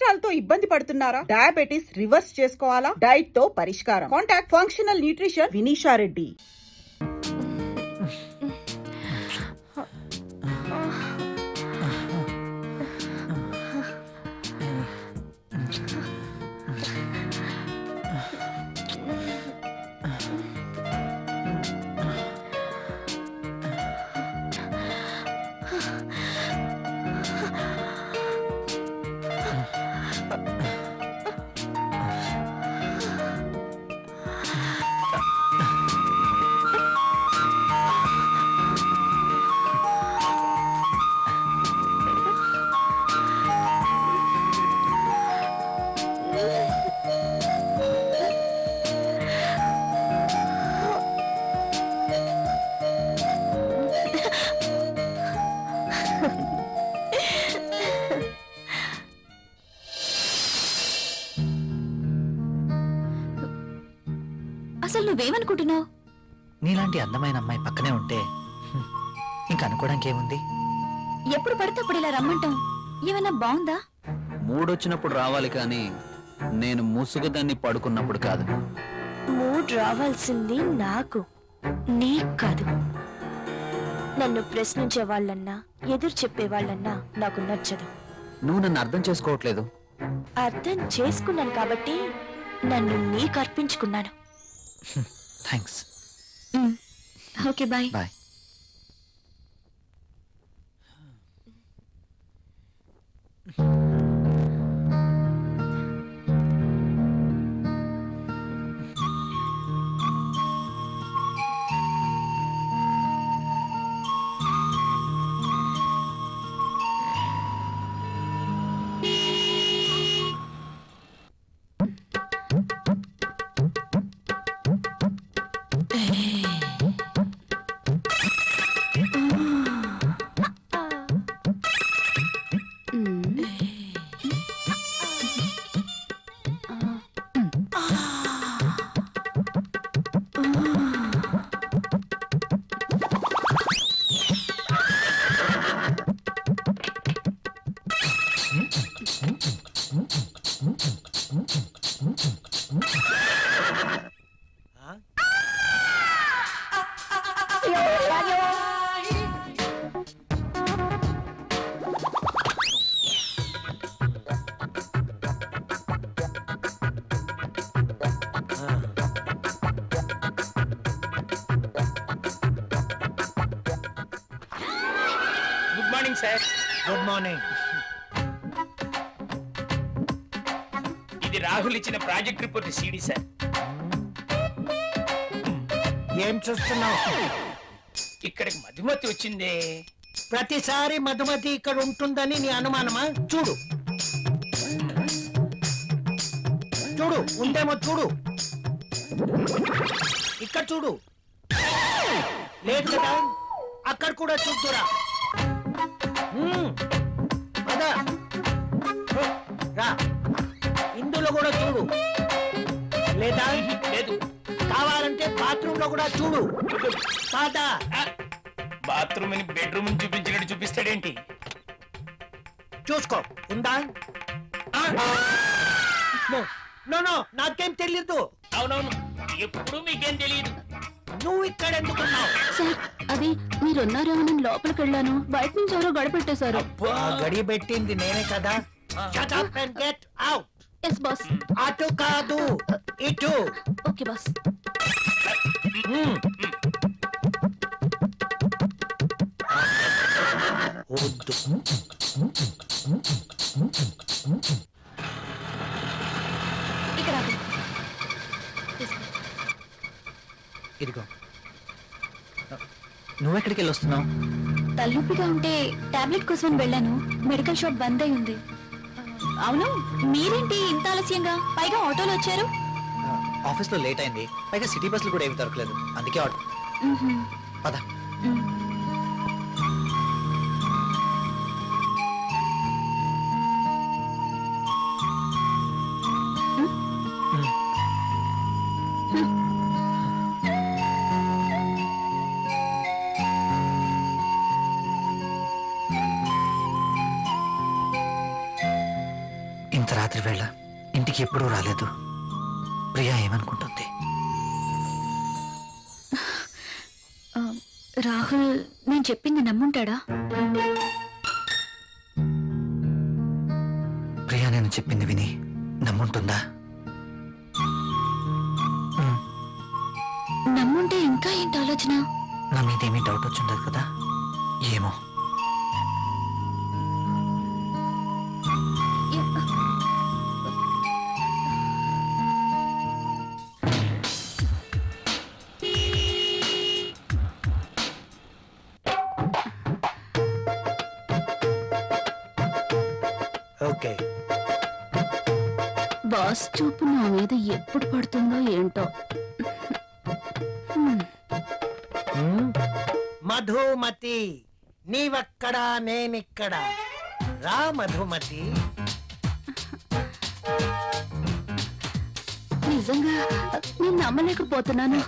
Cholesterol తో ఇబ్బంది పడుతున్నారా? డయాబెటిస్ రివర్స్ చేసుకోవాలా? డైట్ తో పరిష్కారం. Contact functional nutrition Vinisha Reddy. అసలు నువ్వేమనుకుంటున్నావు? నీలాంటి అందమైన అమ్మాయి పక్కనే ఉంటే ఇంకా అనుకోవడానికి ఏముంది? ఎప్పుడు పడితే అప్పుడు ఇలా రమ్మంటాం ఏమైనా బాగుందా? మూడొచ్చినప్పుడు రావాలి కానీ నేను ముసుగుదాన్ని పడుకున్నప్పుడు కాదు. మూడ్ రావాల్సింది నాకు, నీకు కాదు. నన్ను ప్రశ్నించే వాళ్ళన్నా ఎదురు చెప్పే వాళ్ళన్నా నాకు నచ్చదు. నువ్వు నన్ను అర్థం చేసుకోవట్లేదు. అర్థం చేసుకున్నాను కాబట్టి నన్ను నీకు అర్పించుకున్నాను. Thanks. Okay bye. Bye. Good morning sir. Good morning. ఇది రాహుల్ ఇచ్చిన ప్రాజెక్ట్ రిపోర్ట్ సీడీ సార్. ఏం చూస్తున్నావు? ఇక్కడికి మధుమతి వచ్చిందే. ప్రతిసారి మధుమతి ఇక్కడ ఉంటుందని నీ అనుమానమా? చూడు చూడు, ఉందేమో చూడు. ఇక్కడ చూడు, లేదు కదా? అక్కడ కూడా చూద్దురా. అదా రా, ఇందులో కూడా చూడు. లేదా? లేదు. కావాలంటే బాత్రూమ్ లో కూడా చూడు. కాదా? బాత్రూమ్ అని బెడ్రూమ్ చూపించినట్టు చూపిస్తాడేంటి? చూసుకో, ఉందా? నో నో, నాకేం తెలీదు. అవునవును, ఎప్పుడు మీకేం తెలియదు. నువ్వు ఇక్కడ ఎందుకున్నావు? సార్ అది మీరున్నారేమో లోపలికి వెళ్ళాను, బయట నుంచి ఎవరో గడిపెట్టేశారు. గడి పెట్టింది నేనే కదా. Shut up and get out. Yes boss. అటు కాదు, ఇటు. Okay boss. ఇక్కడ ఇదిగో. నువ్వెక్కడికి వెళ్ళి వస్తున్నావు? తలనొప్పిగా ఉంటే టాబ్లెట్ కోసం వెళ్ళాను, మెడికల్ షాప్ బంద్ అయి ఉంది. అవును, మీరేంటి ఇంత ఆలస్యంగా, పైగా ఆటోలో వచ్చారు? ఆఫీస్ లో లేట్ అయింది, పైగా సిటీ బస్సులు కూడా ఏమి దొరకలేదు, అందుకే ఆటో. పద. ఇంత రాత్రి వేళ ఇంటికి ఎప్పుడూ రాలేదు. ప్రియా ఏమనుకుంటుంది? రాహుల్ నేను చెప్పింది నమ్ముంటాడా? ప్రియా నేను చెప్పింది విని నమ్ముంటుందా? నమ్ముంటే ఇంకా ఏంటి ఆలోచన? నా మీదేమీ డౌట్ వచ్చిండదు కదా? ఏమో. ఓకే. బాస్ చూపు నా మీద ఎప్పుడు పడుతుందో ఏంటో. మధుమతి, నీవక్కడా నేనిక్కడ. రా మధుమతి. నిజంగా నేను నమ్మలేకపోతున్నాను.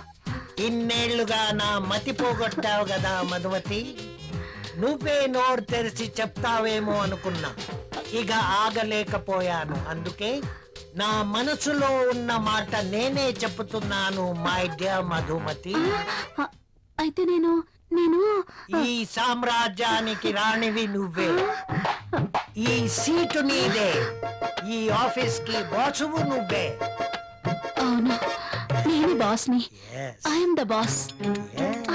ఇన్నేళ్లుగా నా మతి పోగొట్టావు కదా మధుమతి. నువ్వే నోరు తెరిచి చెప్తావేమో అనుకున్నా. ఇక ఆగలేకపోయాను. అందుకే నా మనసులో ఉన్న మాట నేనే చెప్తున్నాను మై డియర్ మధుమతి. అయితే నేను ఈ సామ్రాజ్యానికి రాణివి నువ్వే. ఈ సీటు నీదే. ఈ ఆఫీస్ కి బాసువు నువ్వే. అవును, నేను బాస్ని. Yes. I'm the boss.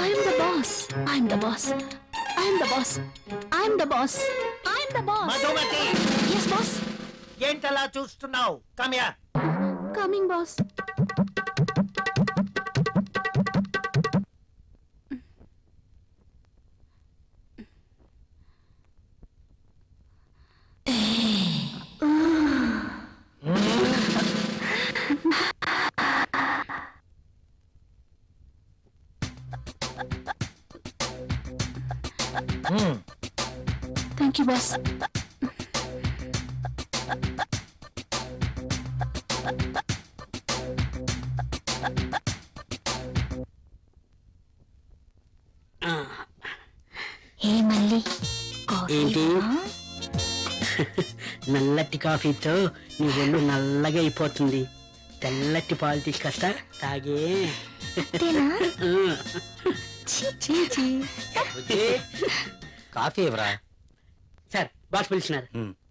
I'm the boss. I'm the boss. I'm the boss. I'm the boss. I'm the boss. Madhumati, yes boss. ఏంటలా చూస్తున్నావు? Come here. Coming boss. Thank you boss. ఏ మళ్ళీ ఏంటి? నల్లటి కాఫీతో నీ ఒళ్ళు నల్లగా అయిపోతుంది. తెల్లటి పాలు తీసుకొస్తా, తాగే. కాఫీ ఎవరా? Sir, boss పిలిచినారు.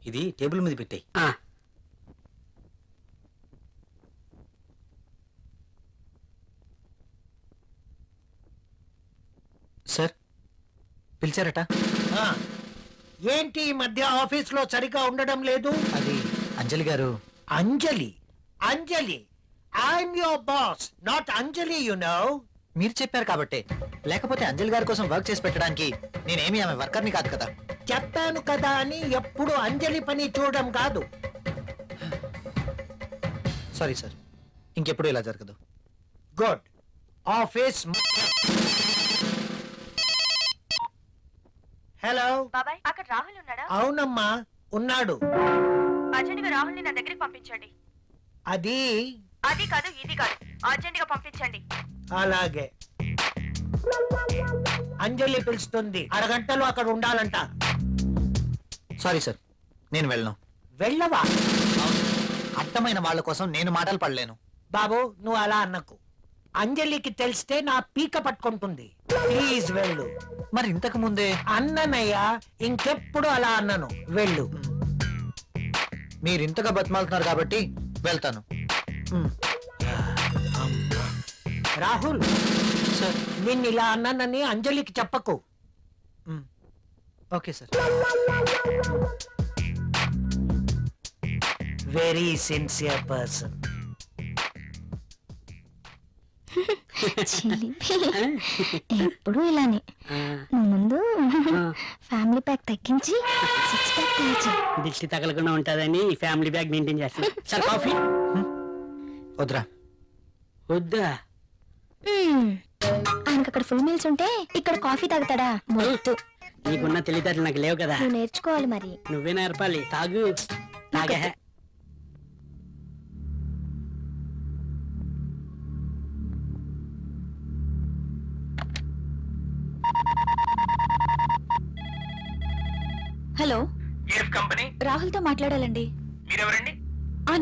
ఇది టేబుల్ మీద పెట్టాయి. సార్ పిలిచారట. ఏంటి ఈ మధ్య ఆఫీస్ లో సరిగా ఉండడం లేదు? అది అంజలి గారు. అంజలి? అంజలి, I'm your boss, not Anjali, you know. మీరు చెప్పారు కాబట్టి, లేకపోతే అంజలి గారి కోసం వర్క్ చేసి పెట్టడానికి నేనేమి ఆమె వర్కర్ని కాదు కదా. చెప్పాను కదా అని ఎప్పుడు అంజలి పని చూడడం కాదు. సారీ సార్, ఇంకెప్పుడు ఇలా జరగదు. గుడ్. ఆఫీస్. హలో బాబాయ్, అక్కడ రాహుల్ ఉన్నాడా? అవునమ్మా, ఉన్నాడు. అర్జెంట్ గా రాహుల్ ని నా దగ్గరికి పంపించండి. అది కాదు, ఇది కాదు, అర్జెంట్ గా పంపించండి. అలాగే. అంజలి పిలుస్తుంది, అరగంటలో అక్కడ ఉండాలంట. సారీ సార్, నేను వెళ్ళను. వెళ్ళవా? అర్థమైన వాళ్ళ కోసం నేను మాటలు పడలేను. బాబు, నువ్వు అలా అన్నకు. అంజలికి తెలిస్తే నా పీక పట్టుకుంటుంది. ప్లీజ్ వెళ్ళు. మరి ఇంతకు ముందే అన్ననయ్యా, ఇంకెప్పుడు అలా అన్నను. వెళ్ళు. మీరు ఇంతగా బతిమాలుతున్నారు కాబట్టి వెళ్తాను. రాహుల్ సార్. నిన్ను ఇలా అన్నానని అంజలికి చెప్పకు. Okay sir. Very sincere person. ఎప్పుడు ఇలానే. ముందు ఫ్యామిలీ ప్యాక్ తగ్గించి 6 ప్యాక్ తగ్గించి దిష్టి తగలకుండా ఉంటుందని ఫ్యామిలీ బ్యాగ్ మెయింటైన్ చేస్తాను. సార్, కాఫీ వద్దురా. వద్దా? ఆయనకు అక్కడ ఫుల్ మీల్స్ ఉంటే ఇక్కడ కాఫీ తాగుతాడా? మొద్దు. నీకున్న తెలివితేటలు నాకు లేవు కదా. నువ్వు నేర్చుకోవాలి మరి. నువ్వే నేర్పాలి. తాగు. తాగే. హలో, కంపెనీ రాహుల్ తో మాట్లాడాలండి. మీరెవరండి?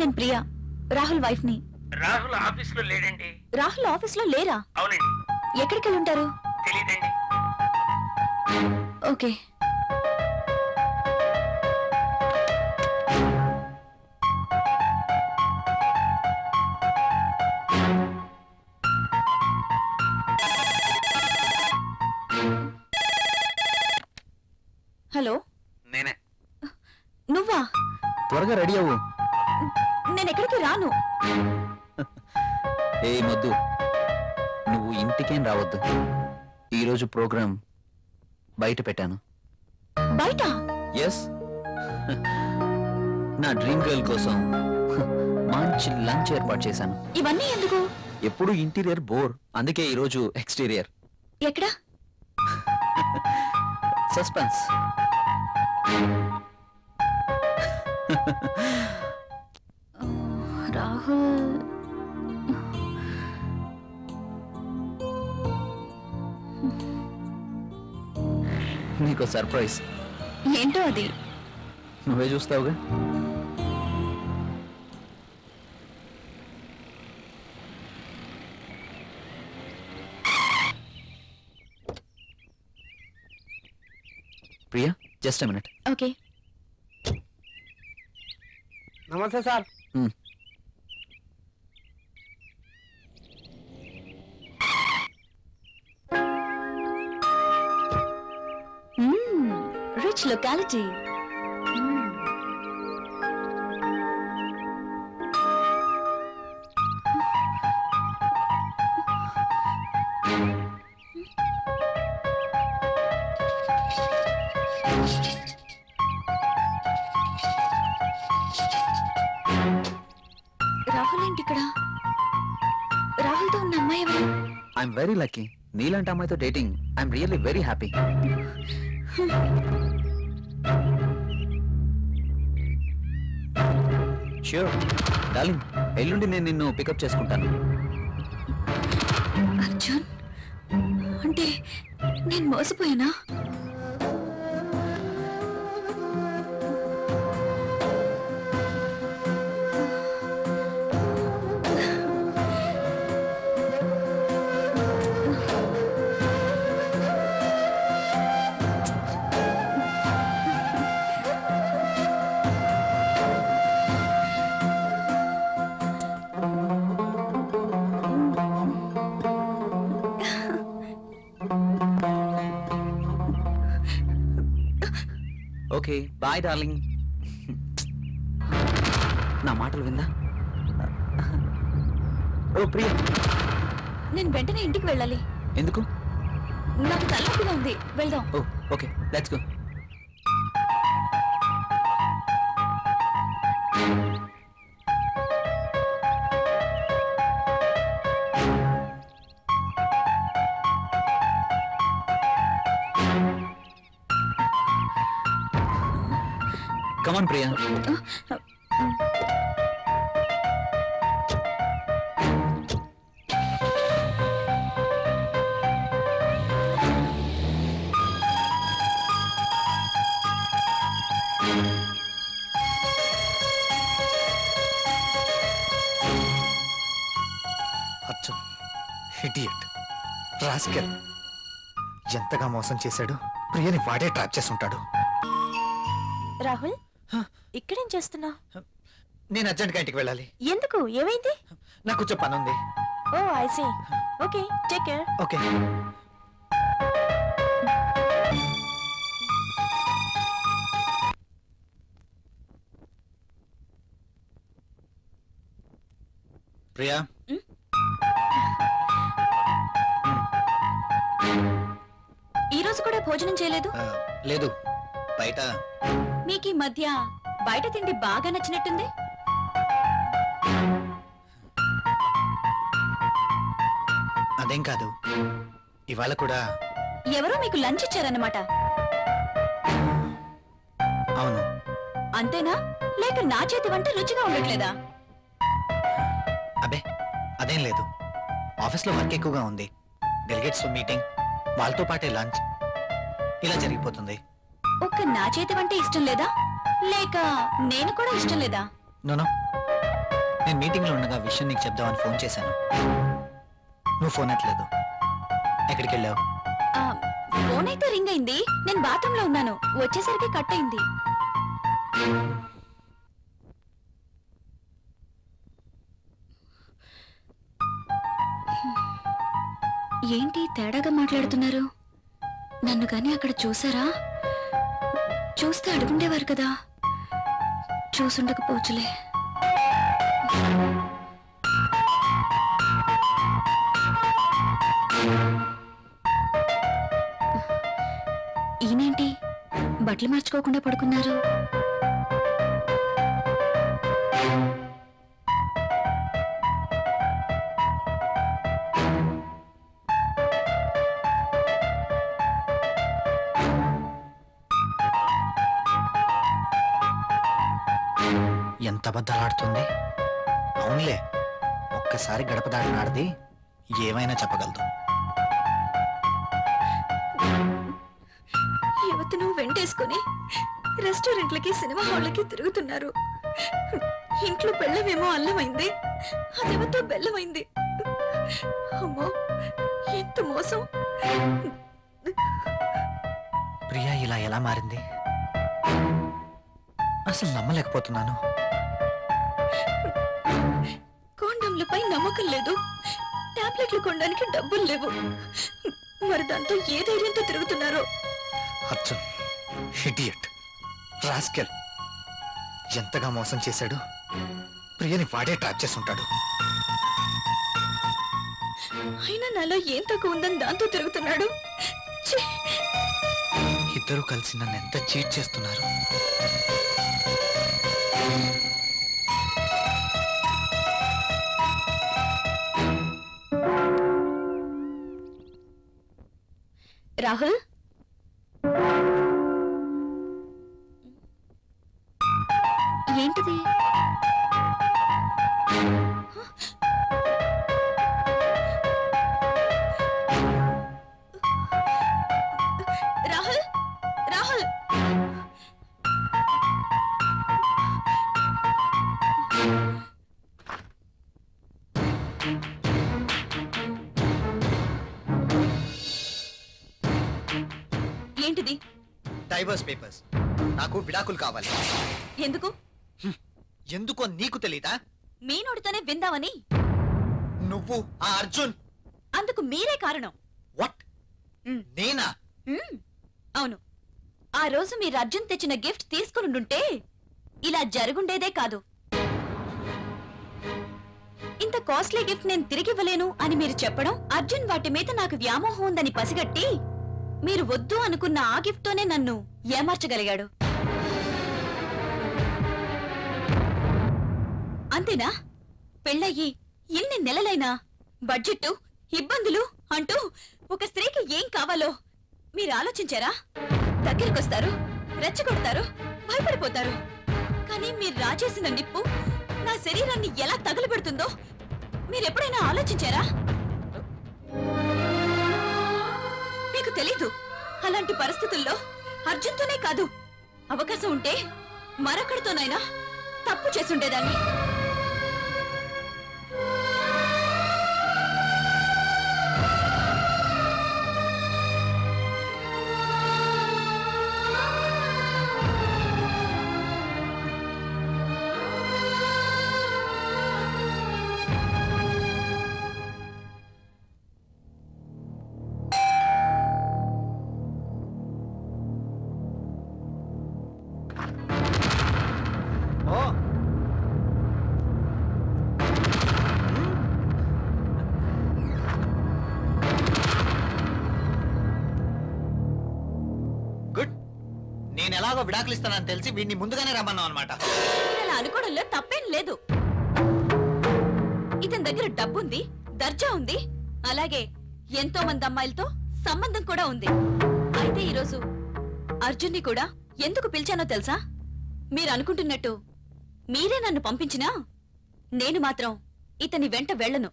నేను ప్రియా, రాహుల్ వైఫ్ ని. రాహుల్ ఆఫీస్ లో లేడండి. రాహుల్ ఆఫీస్ లో లేరా? అవునండి. ఎక్కడికి వెళ్ళి ఉంటారు? తెలీదండి. ఓకే. హలో, నేనే. నువ్వా? త్వరగా రెడీ అవ్వు. నేను ఎక్కడికి రాను. ఏ మొద్దు, నువ్వు ఇంటికేం రావద్దు. ఈరోజు ప్రోగ్రాం బయట పెట్టాను. బయట? ఎస్, నా డ్రీమ్ గర్ల్ కోసం మంచి లంచ్ ఏర్పాటు చేశాను. ఇవన్నీ ఎందుకు? ఎప్పుడు ఇంటీరియర్ బోర్, అందుకే ఈరోజు ఎక్స్టీరియర్. ఎక్కడ? సస్పెన్స్. రాహుల్ నీకు సర్ప్రైజ్. ఏంటో అది? నువ్వే చూస్తావుగా. Priya, just a minute. Okay. నమస్తే సార్. Rich locality. రాహుల్ ఏంటి ఇక్కడ? రాహుల్తో ఉన్న అమ్మాయి ఎవరు? I'm very lucky. నీలాంటి అమ్మాయితో dating. I'm really very happy. Sure darling, ఎల్లుండి నేను నిన్ను పికప్ చేసుకుంటాను. అర్జున్, అంటే నేను మోసపోయానా? Okay bye darling. నా మాటలు విందా? ఓ ప్రియా, నేను వెంటనే ఇంటికి వెళ్ళాలి. ఎందుకు? నాకు తలనొప్పిగా ఉంది. వెళ్దాం. ఓ okay, let's go. Come on, Priya. Arjun, idiot, rascal, ఎంతగా మోసం చేశాడు. ప్రియని వాడే ట్రాప్ చేసి ఉంటాడు. రాహుల్, ఇక్కడేం చేస్తున్నా? నేను అర్జెంట్గా ఇంటికి వెళ్ళాలి. ఎందుకు? ఏమైంది? నాకు కొంచెం పని ఉంది. ఓ I see. Okay, take care. Okay. Priya, ఈ రోజు కూడా భోజనం చేయలేదు? లేదు, బయట. మీకు ఈ మధ్య బయట తిండి బాగా నచ్చినట్టుంది. అదేం కాదు, ఇవాళ కూడా. ఎవరో మీకు లంచ్ ఇచ్చారన్నమాట. అవును. అంతేనా? లేక నా చేతి వంట రుచిగా ఉండట్లేదా? అబే, అదేం లేదు. ఆఫీస్లో వర్క్ ఎక్కువగా ఉంది. డెలిగేట్స్ మీటింగ్, వాళ్ళతో పాటే లంచ్, ఇలా జరిగిపోతుంది. ఒక్క నా చేతి వంట ఇష్టం లేదా? లేక నేను కూడా ఇష్టం లేదా? నోనో, నేను మీటింగ్లో ఉండగా విషయం నీకు చెప్దామని ఫోన్ చేశాను. నువ్వు ఫోన్ ఎట్లేదు. ఎక్కడికి వెళ్ళావు? ఫోన్ అయితే రింగ్ అయింది. నేను బాత్రూమ్ లో ఉన్నాను. వచ్చేసరికి కట్ అయింది. ఏంటి తేడాగా మాట్లాడుతున్నారు? నన్ను కానీ అక్కడ చూసారా? చూస్తే అడుగుండేవారు కదా. చూసుండకపోవచ్చులే. ఈయనేంటి బట్టలు మార్చుకోకుండా పడుకున్నారు? ఎంత అబద్ధాలాడుతుంది. అవునులే, ఒక్కసారి గడప దాటినాడిది ఏమైనా చెప్పగలదు. యువతను వెంటేసుకుని రెస్టారెంట్లకి సినిమా హాళ్ళకి తిరుగుతున్నారు. ఇంట్లో బెల్లమేమో అల్లమైంది, అదేమతో బెల్లమైంది. అమ్మో, ఎంత మోసం! ప్రియా ఇలా ఎలా మారింది? అసలు నమ్మలేకపోతున్నాను. కాండంలపై నమ్మకం లేదు, టాబ్లెట్లు కొనడానికి డబ్బులు లేవు. మరి దాంతో ఏ ధైర్యంతో తిరుగుతున్నారో. అర్జున్ ఇడియట్, రాస్కెల్, ఎంతగా మోసం చేశాడు. ప్రియని వాడే ట్రాప్ చేసుంటాడు. అయినా నాలో ఏం తక్కువ ఉందని దాంతో తిరుగుతున్నాడు. ఛీ! ఇద్దరూ కలిసి నన్ను ఎంత చీట్ చేస్తున్నారు. రాహుల్, ఏంటిది? రాహుల్, రాహుల్! ఏంటిది? Divorce papers. నాకు విడాకులు కావాలి. ఎందుకు? ఎందుకో నీకు తెలీదా? మీ నోటితోనే విందామని. నువ్వు ఆ అర్జున్. అందుకు మీరే కారణం. వాట్? నేనా? అవును. ఆ రోజు మీరు అర్జున్ తెచ్చిన గిఫ్ట్ తీసుకునుండుంటే ఇలా జరుగుండేదే కాదు. ఇంత కాస్ట్లీ గిఫ్ట్ నేను తిరిగివ్వలేను అని మీరు చెప్పడం, అర్జున్ వాటి మీద నాకు వ్యామోహం ఉందని పసిగట్టి మీరు వద్దు అనుకున్న ఆ గిఫ్ట్ తోనే నన్ను ఏమార్చగలిగాడు. అంతేనా? పెళ్ళయ్యి ఎన్ని నెలలైనా బడ్జెట్, ఇబ్బందులు అంటూ ఒక స్త్రీకి ఏం కావాలో మీరు ఆలోచించారా? దగ్గరకొస్తారు, రెచ్చగొడతారు, భయపడిపోతారు. కానీ మీరు రాజేసిన నిప్పు నా శరీరాన్ని ఎలా తగులబెడుతుందో మీరెప్పుడైనా ఆలోచించారా? మీకు తెలీదు. అలాంటి పరిస్థితుల్లో అర్జున్తోనే కాదు, అవకాశం ఉంటే మరొకడితోనైనా తప్పు చేసుండేదాన్ని. నేను ఎలాగో విడాకులు ఇస్తానని తెలిసి వీడిని ముందుగానే రమ్మన్నావు అనమాట. ఇలా అనుకోవడంలో తప్పేం లేదు. ఇతని దగ్గర డబ్బుంది, దర్జా ఉంది, అలాగే ఎంతో మంది అమ్మాయిలతో సంబంధం కూడా ఉంది. అయితే ఈరోజు అర్జున్ని కూడా ఎందుకు పిలిచానో తెలుసా? మీరు అనుకుంటున్నట్టు మీరే నన్ను పంపించినా నేను మాత్రం ఇతని వెంట వెళ్ళను.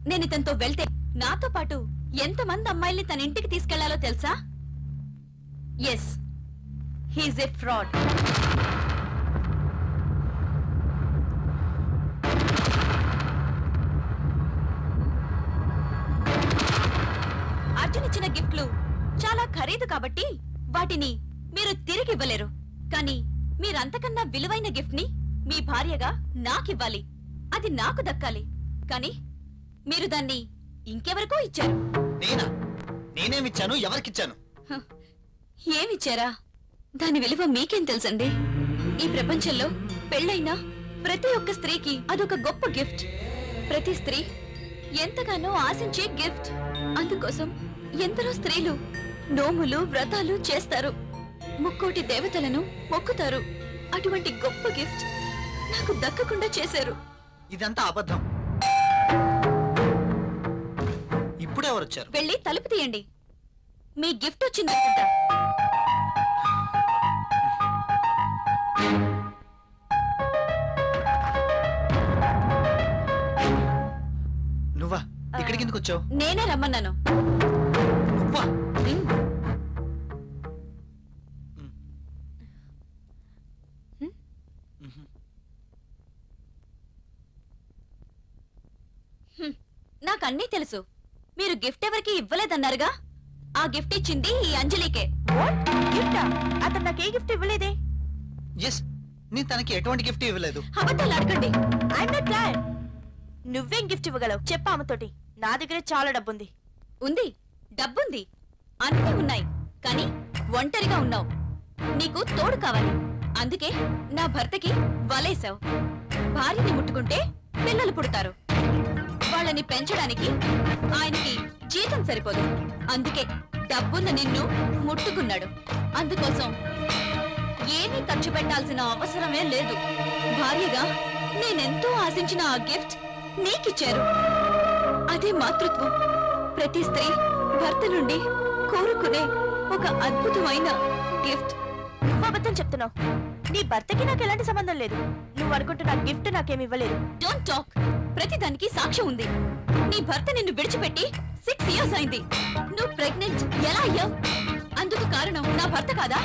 నేను ఇతనితో వెళ్తే నాతో పాటు ఎంతమంది అమ్మాయిల్ని తన ఇంటికి తీసుకెళ్లాలో తెలుసా? Yes, he's a fraud. Arjun ఇచ్చిన గిఫ్ట్లు చాలా ఖరీదు కాబట్టి వాటిని మీరు తిరిగి ఇవ్వలేరు. కానీ మీరంతకన్నా విలువైన గిఫ్ట్ ని మీ భార్యగా నాకివ్వాలి. అది నాకు దక్కాలి. కానీ మీరు దాన్ని ఇంకెవరికో ఇచ్చారు. నేనేమిచ్చాను? ఎవరికిచ్చాను? ఏమిచ్చారా? దాని విలువ మీకేం తెలుసండి? ఈ ప్రపంచంలో పెళ్ళైన ప్రతి ఒక్క స్త్రీకి అదొక గొప్ప గిఫ్ట్. ప్రతి స్త్రీ ఎంతగానో ఆశించే గిఫ్ట్. అందుకోసం ఎందరో స్త్రీలు నోములు వ్రతాలు చేస్తారు, ముక్కోటి దేవతలను మొక్కుతారు. అటువంటి గొప్ప గిఫ్ట్ నాకు దక్కకుండా చేశారు. ఇదంతా అబద్ధం. ఇప్పుడు ఎవరొచ్చారు? వెళ్ళి తలుపు తీయండి. మీ గిఫ్ట్ వచ్చిందనుకుంటా. నువ్వా? ఇక్కడికి ఎందుకు వచ్చావు? నేనే రమ్మన్నాను. నువ్వా? నాకన్నీ తెలుసు. మీరు గిఫ్ట్ ఎవరికి ఇవ్వలేదన్నారుగా? ఆ గిఫ్ట్ ఇచ్చింది ఈ అంజలికే. అతను నాకే గిఫ్ట్ ఇవ్వలేదే. ఎస్, నేను తనకి ఎటువంటి గిఫ్ట్ ఇవ్వలేదు. అబద్ధాలు అడగండి. I'm not glad. నువ్వేం గిఫ్ట్ ఇవ్వగలవు చెప్పు ఆమెతోటి. నా దగ్గర చాలా డబ్బుంది. ఉంది, డబ్బుంది, అన్నీ ఉన్నాయి. కానీ ఒంటరిగా ఉన్నావు. నీకు తోడు కావాలి. అందుకే నా భర్తకి వలేశావు. భార్యని ముట్టుకుంటే పిల్లలు పుడతారు. వాళ్ళని పెంచడానికి ఆయనకి జీతం సరిపోదు. అందుకే డబ్బున్న నిన్ను ముట్టుకున్నాడు. అందుకోసం ఏమీ ఖర్చు పెట్టాల్సిన అవసరమే లేదు. భార్యగా నేనెంతో ఆశించిన ఆ గిఫ్ట్ నీకిచ్చారు. అదే మాతృత్వం. ప్రతి స్త్రీ భర్త నుండి కోరుకునే ఒక అద్భుతమైన గిఫ్ట్. నువ్వు అబద్ధం చెప్తున్నావు. నీ భర్తకి నాకు ఎలాంటి సంబంధం లేదు. నువ్వు అనుకుంటున్న గిఫ్ట్ నాకేమి ఇవ్వలేదు. Don't talk. ప్రతిదానికి సాక్ష్యం ఉంది. నీ భర్త నిన్ను విడిచిపెట్టి 6 years అయింది. నువ్వు ప్రెగ్నెంట్ ఎలా అయ్యావు? అందుకు కారణం నా భర్త కాదా?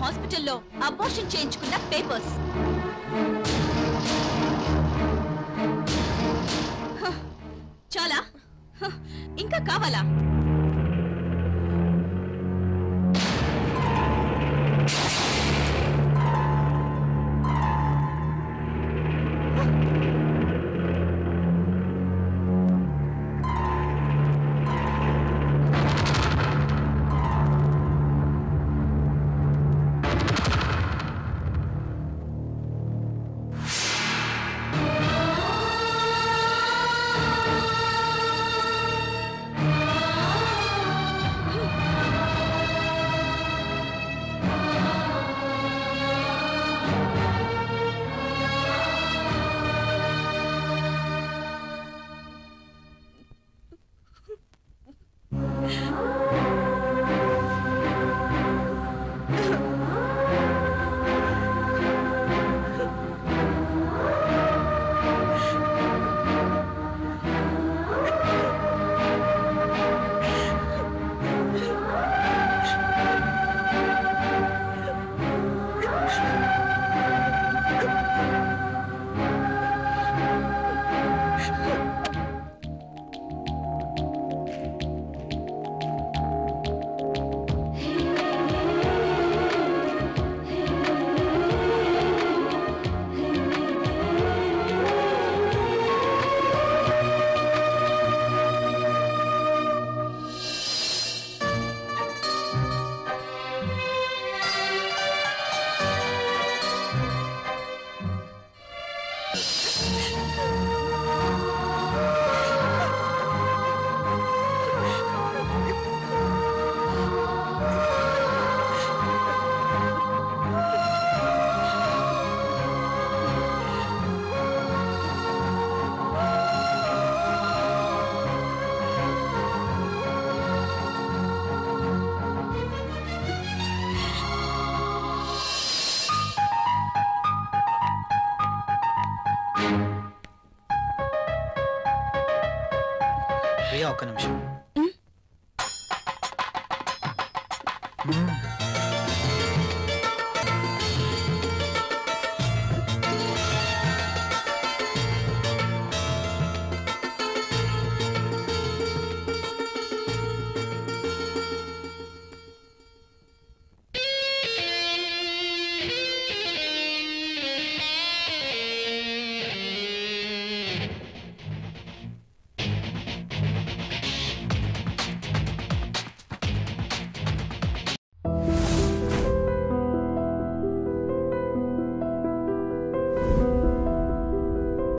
హాస్పిటల్లో అబార్షన్ చేయించుకున్న పేపర్స్. చాలా? ఇంకా కావాలా? ఒక్క నిమిషం